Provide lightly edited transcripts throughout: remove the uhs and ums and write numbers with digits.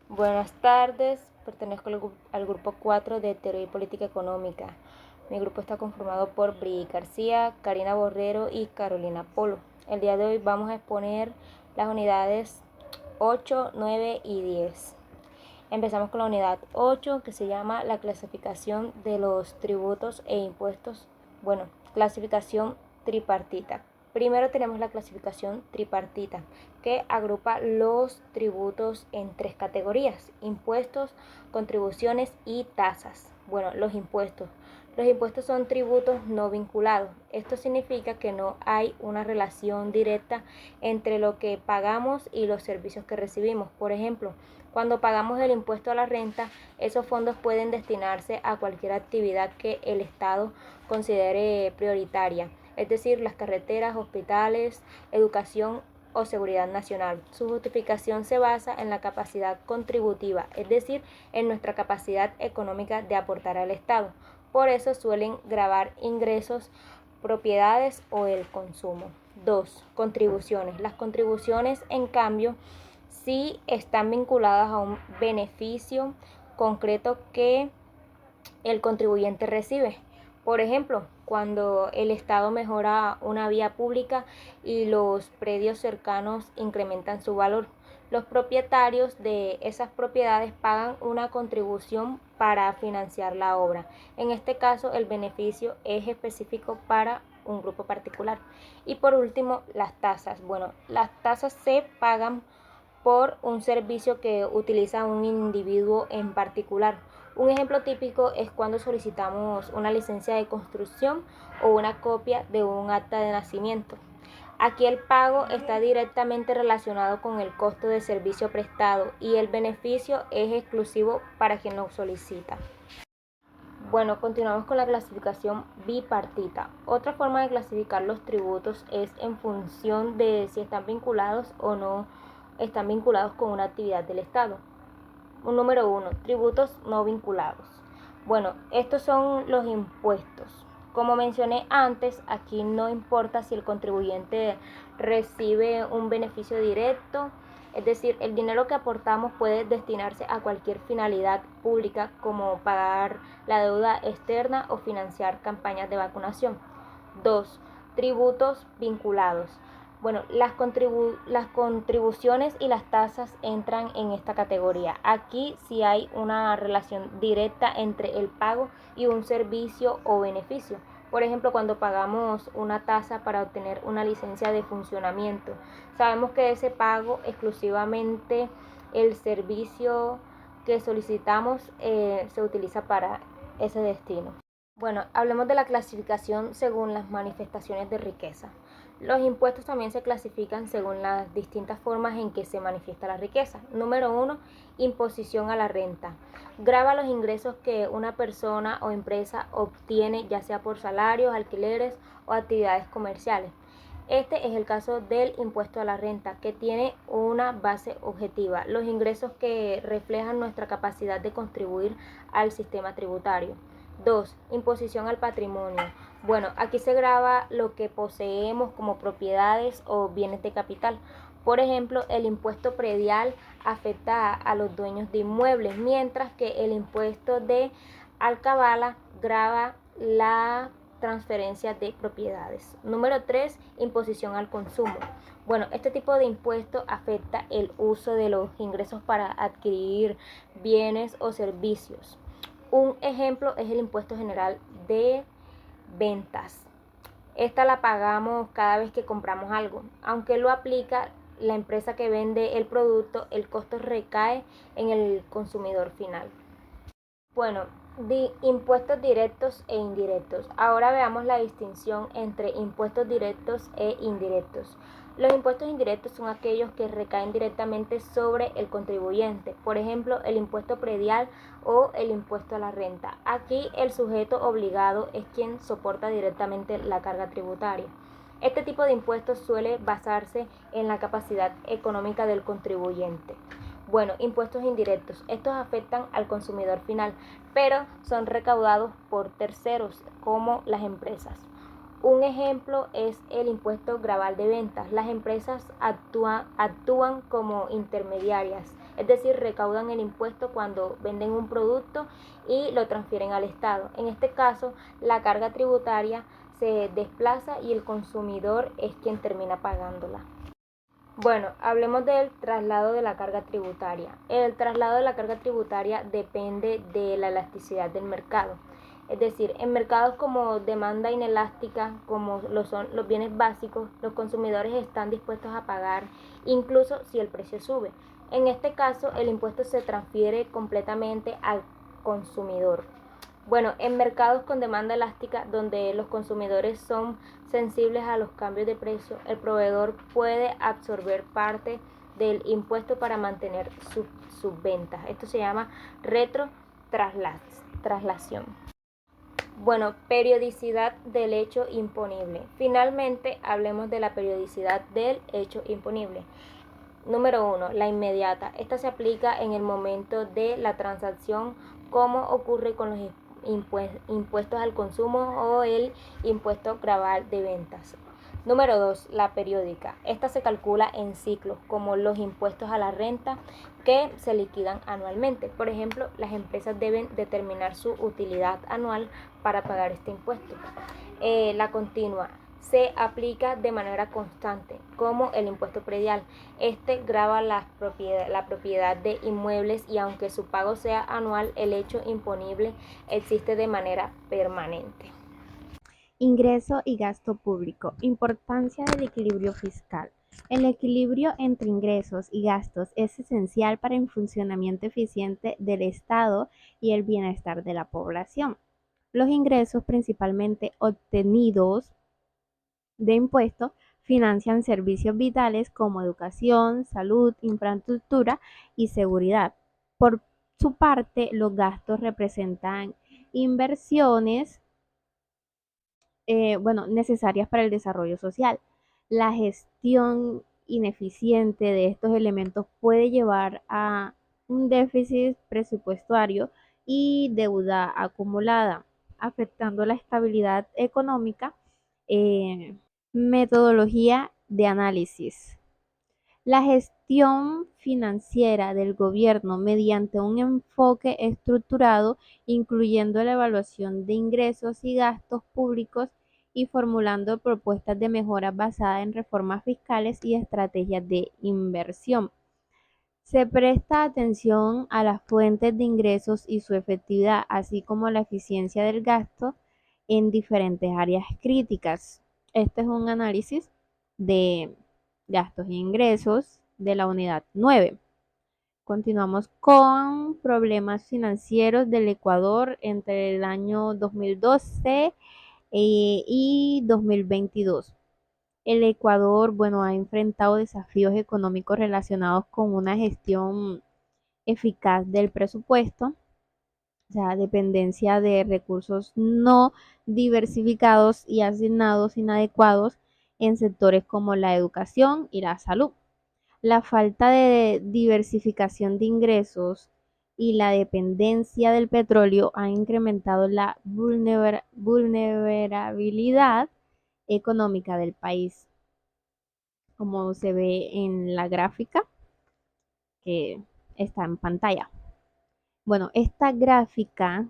Buenas tardes, pertenezco al grupo 4 de Teoría y Política Económica. Mi grupo está conformado por Bri García, Karina Borrero y Carolina Polo. El día de hoy vamos a exponer las unidades 8, 9 y 10. Empezamos con la unidad 8, que se llama la clasificación de los tributos e impuestos. Clasificación tripartita. Primero tenemos la clasificación tripartita, que agrupa los tributos en tres categorías: impuestos, contribuciones y tasas. Los impuestos. Los impuestos son tributos no vinculados. Esto significa que no hay una relación directa entre lo que pagamos y los servicios que recibimos. Por ejemplo, cuando pagamos el impuesto a la renta, esos fondos pueden destinarse a cualquier actividad que el Estado considere prioritaria, es decir, las carreteras, hospitales, educación o seguridad nacional. Su justificación se basa en la capacidad contributiva, es decir, en nuestra capacidad económica de aportar al Estado. Por eso suelen gravar ingresos, propiedades o el consumo. 2. Contribuciones. Las contribuciones, en cambio, sí están vinculadas a un beneficio concreto que el contribuyente recibe. Por ejemplo, cuando el Estado mejora una vía pública y los predios cercanos incrementan su valor, los propietarios de esas propiedades pagan una contribución para financiar la obra. En este caso, el beneficio es específico para un grupo particular. Y por último, las tasas. Las tasas se pagan por un servicio que utiliza un individuo en particular. Un ejemplo típico es cuando solicitamos una licencia de construcción o una copia de un acta de nacimiento. Aquí el pago está directamente relacionado con el costo de servicio prestado y el beneficio es exclusivo para quien lo solicita. Continuamos con la clasificación bipartita. Otra forma de clasificar los tributos es en función de si están vinculados o no están vinculados con una actividad del Estado. Número 1, tributos no vinculados. Estos son los impuestos. Como mencioné antes, aquí no importa si el contribuyente recibe un beneficio directo, es decir, el dinero que aportamos puede destinarse a cualquier finalidad pública, como pagar la deuda externa o financiar campañas de vacunación. 2. Tributos vinculados. Las contribuciones y las tasas entran en esta categoría. Aquí sí hay una relación directa entre el pago y un servicio o beneficio. Por ejemplo, cuando pagamos una tasa para obtener una licencia de funcionamiento, sabemos que ese pago exclusivamente el servicio que solicitamos se utiliza para ese destino. Hablemos de la clasificación según las manifestaciones de riqueza. Los impuestos también se clasifican según las distintas formas en que se manifiesta la riqueza. Número 1, imposición a la renta. Grava los ingresos que una persona o empresa obtiene, ya sea por salarios, alquileres o actividades comerciales. Este es el caso del impuesto a la renta, que tiene una base objetiva: los ingresos que reflejan nuestra capacidad de contribuir al sistema tributario. 2. Imposición al patrimonio. Aquí se grava lo que poseemos como propiedades o bienes de capital. Por ejemplo, el impuesto predial afecta a los dueños de inmuebles, mientras que el impuesto de alcabala grava la transferencia de propiedades. Número 3, imposición al consumo. Este tipo de impuesto afecta el uso de los ingresos para adquirir bienes o servicios. Un ejemplo es el impuesto general de ventas. Esta la pagamos cada vez que compramos algo. Aunque lo aplica la empresa que vende el producto, el costo recae en el consumidor final. De impuestos directos e indirectos. Ahora veamos la distinción entre impuestos directos e indirectos. Los impuestos indirectos son aquellos que recaen directamente sobre el contribuyente, por ejemplo, el impuesto predial o el impuesto a la renta. Aquí el sujeto obligado es quien soporta directamente la carga tributaria. Este tipo de impuestos suele basarse en la capacidad económica del contribuyente. Impuestos indirectos. Estos afectan al consumidor final, pero son recaudados por terceros, como las empresas. Un ejemplo es el impuesto graval de ventas. Las empresas actúan como intermediarias, es decir, recaudan el impuesto cuando venden un producto y lo transfieren al Estado. En este caso, la carga tributaria se desplaza y el consumidor es quien termina pagándola. Bueno, hablemos del traslado de la carga tributaria. El traslado de la carga tributaria depende de la elasticidad del mercado. Es decir, en mercados como demanda inelástica, como lo son los bienes básicos, los consumidores están dispuestos a pagar incluso si el precio sube. En este caso, el impuesto se transfiere completamente al consumidor. Bueno, en mercados con demanda elástica, donde los consumidores son sensibles a los cambios de precio, el proveedor puede absorber parte del impuesto para mantener sus ventas. Esto se llama retrotraslación. Bueno, periodicidad del hecho imponible. Finalmente, hablemos de la periodicidad del hecho imponible. Número 1, la inmediata. Esta se aplica en el momento de la transacción, como ocurre con los impuestos al consumo o el impuesto graval de ventas. Número 2, la periódica. Esta se calcula en ciclos, como los impuestos a la renta que se liquidan anualmente. Por ejemplo, las empresas deben determinar su utilidad anual para pagar este impuesto. La continua se aplica de manera constante, como el impuesto predial. Este grava la propiedad de inmuebles y aunque su pago sea anual, el hecho imponible existe de manera permanente. Ingreso y gasto público. Importancia del equilibrio fiscal. El equilibrio entre ingresos y gastos es esencial para el funcionamiento eficiente del Estado y el bienestar de la población. Los ingresos, principalmente obtenidos de impuestos, financian servicios vitales como educación, salud, infraestructura y seguridad. Por su parte, los gastos representan inversiones necesarias para el desarrollo social. La gestión ineficiente de estos elementos puede llevar a un déficit presupuestario y deuda acumulada, afectando la estabilidad económica. Metodología de análisis. La gestión financiera del gobierno mediante un enfoque estructurado, incluyendo la evaluación de ingresos y gastos públicos y formulando propuestas de mejora basadas en reformas fiscales y estrategias de inversión. Se presta atención a las fuentes de ingresos y su efectividad, así como la eficiencia del gasto en diferentes áreas críticas. Este es un análisis de gastos e ingresos de la unidad 9. Continuamos con problemas financieros del Ecuador entre el año 2012 y 2022. El Ecuador, ha enfrentado desafíos económicos relacionados con una gestión eficaz del presupuesto, o sea, dependencia de recursos no diversificados y asignados inadecuados en sectores como la educación y la salud. La falta de diversificación de ingresos y la dependencia del petróleo ha incrementado la vulnerabilidad económica del país, como se ve en la gráfica que está en pantalla. Bueno, esta gráfica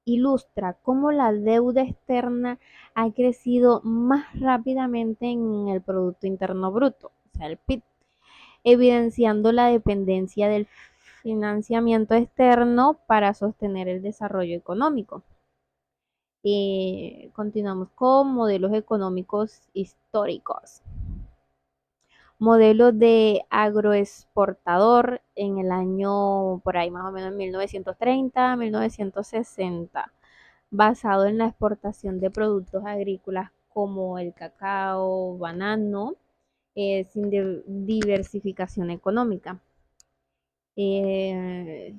ilustra cómo la deuda externa ha crecido más rápidamente en el Producto Interno Bruto, o sea, el PIB, evidenciando la dependencia del financiamiento externo para sostener el desarrollo económico. Continuamos con modelos económicos históricos. Modelo de agroexportador en el año, por ahí más o menos en 1930, 1960, basado en la exportación de productos agrícolas como el cacao, banano, sin diversificación económica. Eh,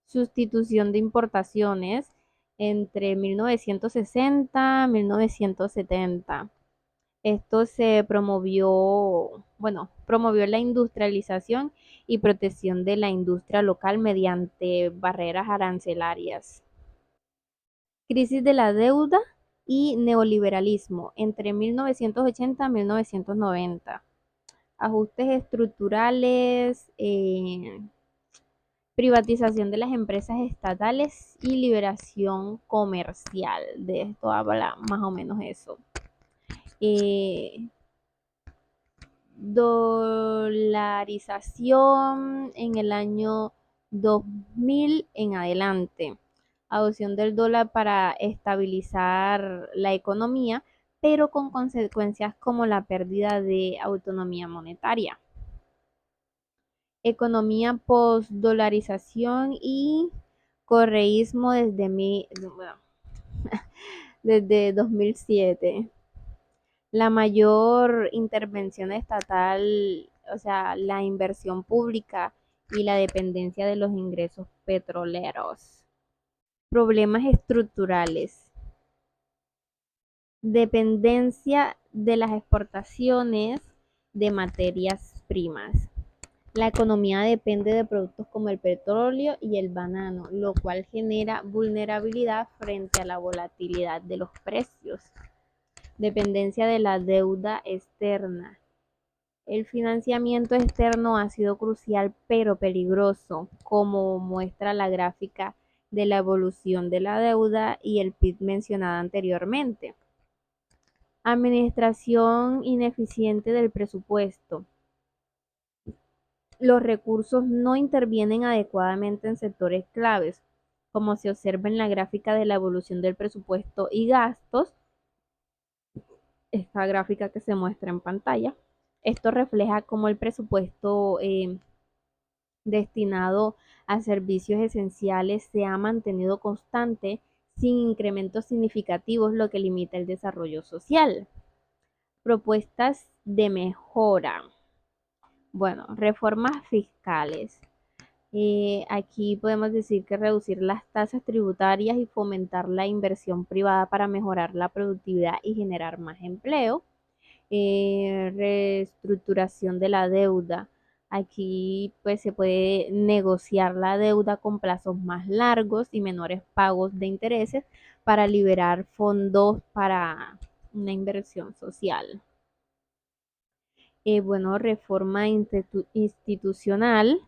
Sustitución de importaciones entre 1960 y 1970. Esto se promovió la industrialización y protección de la industria local mediante barreras arancelarias. Crisis de la deuda y neoliberalismo entre 1980 y 1990. ajustes estructurales, privatización de las empresas estatales y liberación comercial. De esto habla más o menos eso. Dolarización en el año 2000 en adelante. Adopción del dólar para estabilizar la economía, pero con consecuencias como la pérdida de autonomía monetaria. Economía post-dolarización y correísmo desde 2007. La mayor intervención estatal, o sea, la inversión pública y la dependencia de los ingresos petroleros. Problemas estructurales. Dependencia de las exportaciones de materias primas. La economía depende de productos como el petróleo y el banano, lo cual genera vulnerabilidad frente a la volatilidad de los precios. Dependencia de la deuda externa. El financiamiento externo ha sido crucial pero peligroso, como muestra la gráfica de la evolución de la deuda y el PIB mencionada anteriormente. Administración ineficiente del presupuesto. Los recursos no intervienen adecuadamente en sectores claves, como se observa en la gráfica de la evolución del presupuesto y gastos, esta gráfica que se muestra en pantalla. Esto refleja cómo el presupuesto destinado a servicios esenciales se ha mantenido constante sin incrementos significativos, lo que limita el desarrollo social. Propuestas de mejora. Bueno, reformas fiscales. Aquí podemos decir que reducir las tasas tributarias y fomentar la inversión privada para mejorar la productividad y generar más empleo. Reestructuración de la deuda. Aquí pues se puede negociar la deuda con plazos más largos y menores pagos de intereses para liberar fondos para una inversión social. Bueno, reforma institucional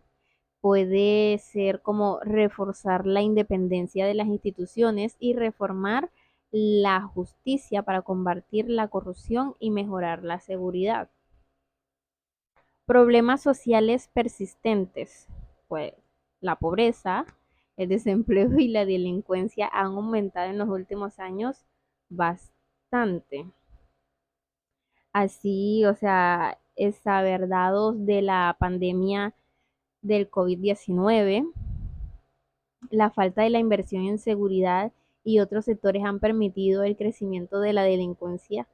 puede ser como reforzar la independencia de las instituciones y reformar la justicia para combatir la corrupción y mejorar la seguridad. Problemas sociales persistentes, pues la pobreza, el desempleo y la delincuencia han aumentado en los últimos años bastante. Así, o sea, exaverdados de la pandemia del COVID-19, la falta de la inversión en seguridad y otros sectores han permitido el crecimiento de la delincuencia,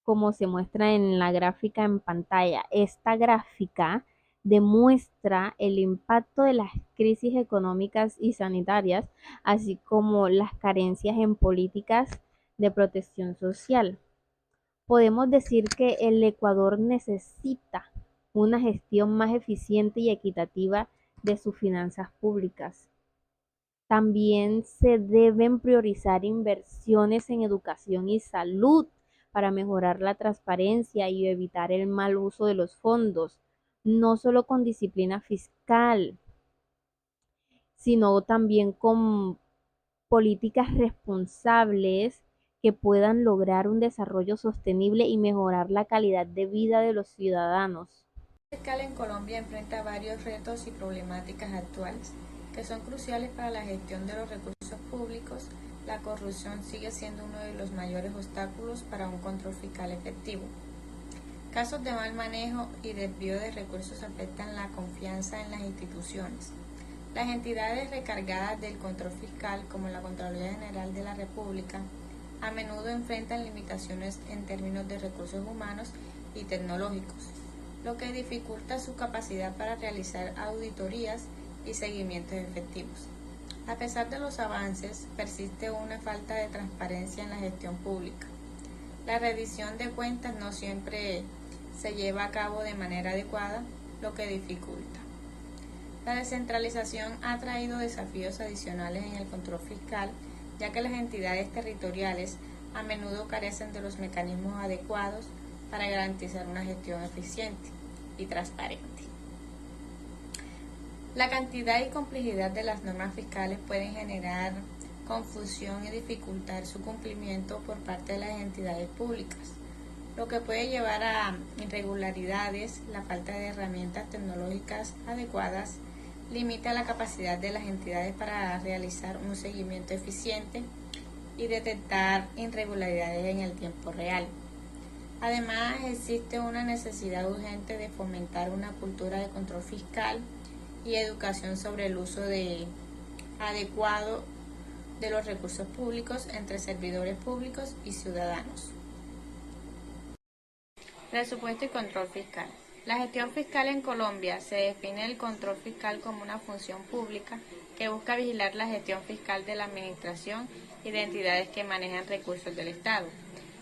como se muestra en la gráfica en pantalla. Esta gráfica demuestra el impacto de las crisis económicas y sanitarias, así como las carencias en políticas de protección social. Podemos decir que el Ecuador necesita una gestión más eficiente y equitativa de sus finanzas públicas. También se deben priorizar inversiones en educación y salud para mejorar la transparencia y evitar el mal uso de los fondos, no solo con disciplina fiscal, sino también con políticas responsables que puedan lograr un desarrollo sostenible y mejorar la calidad de vida de los ciudadanos. La fiscal en Colombia enfrenta varios retos y problemáticas actuales que son cruciales para la gestión de los recursos públicos. La corrupción sigue siendo uno de los mayores obstáculos para un control fiscal efectivo. Casos de mal manejo y desvío de recursos afectan la confianza en las instituciones. Las entidades recargadas del control fiscal, como la Contraloría General de la República, a menudo enfrentan limitaciones en términos de recursos humanos y tecnológicos, lo que dificulta su capacidad para realizar auditorías y seguimientos efectivos. A pesar de los avances, persiste una falta de transparencia en la gestión pública. La rendición de cuentas no siempre se lleva a cabo de manera adecuada, lo que dificulta. La descentralización ha traído desafíos adicionales en el control fiscal, ya que las entidades territoriales a menudo carecen de los mecanismos adecuados para garantizar una gestión eficiente y transparente. La cantidad y complejidad de las normas fiscales pueden generar confusión y dificultar su cumplimiento por parte de las entidades públicas, lo que puede llevar a irregularidades. La falta de herramientas tecnológicas adecuadas limita la capacidad de las entidades para realizar un seguimiento eficiente y detectar irregularidades en el tiempo real. Además, existe una necesidad urgente de fomentar una cultura de control fiscal y educación sobre el uso adecuado de los recursos públicos entre servidores públicos y ciudadanos. Presupuesto y control fiscal. La gestión fiscal en Colombia se define el control fiscal como una función pública que busca vigilar la gestión fiscal de la administración y de entidades que manejan recursos del Estado.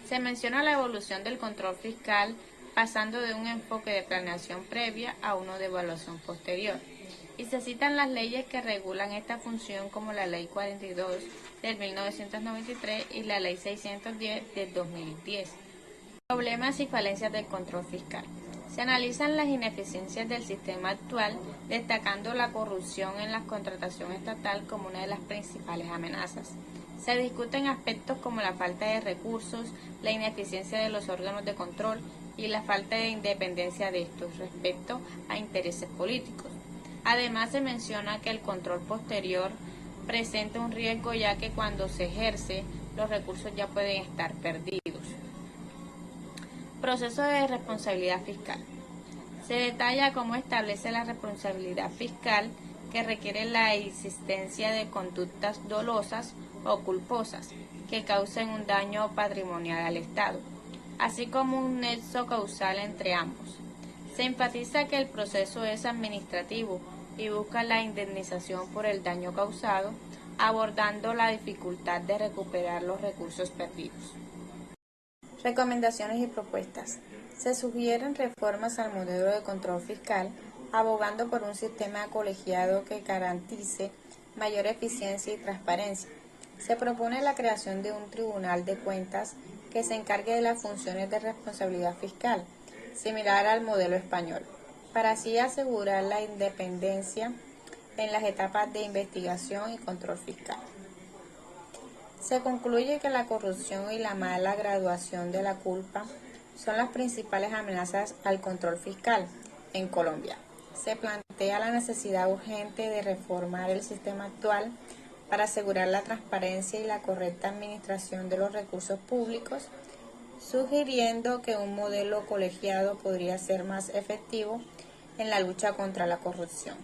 Se menciona la evolución del control fiscal pasando de un enfoque de planeación previa a uno de evaluación posterior. Y se citan las leyes que regulan esta función como la Ley 42 del 1993 y la Ley 610 del 2010. Problemas y falencias del control fiscal. Se analizan las ineficiencias del sistema actual, destacando la corrupción en la contratación estatal como una de las principales amenazas. Se discuten aspectos como la falta de recursos, la ineficiencia de los órganos de control y la falta de independencia de estos respecto a intereses políticos. Además, se menciona que el control posterior presenta un riesgo, ya que cuando se ejerce, los recursos ya pueden estar perdidos. Proceso de responsabilidad fiscal. Se detalla cómo establece la responsabilidad fiscal, que requiere la existencia de conductas dolosas o culposas que causen un daño patrimonial al Estado, así como un nexo causal entre ambos. Se enfatiza que el proceso es administrativo y busca la indemnización por el daño causado, abordando la dificultad de recuperar los recursos perdidos. Recomendaciones y propuestas. Se sugieren reformas al modelo de control fiscal, abogando por un sistema colegiado que garantice mayor eficiencia y transparencia. Se propone la creación de un tribunal de cuentas que se encargue de las funciones de responsabilidad fiscal, similar al modelo español, para así asegurar la independencia en las etapas de investigación y control fiscal. Se concluye que la corrupción y la mala graduación de la culpa son las principales amenazas al control fiscal en Colombia. Se plantea la necesidad urgente de reformar el sistema actual para asegurar la transparencia y la correcta administración de los recursos públicos, sugiriendo que un modelo colegiado podría ser más efectivo en la lucha contra la corrupción.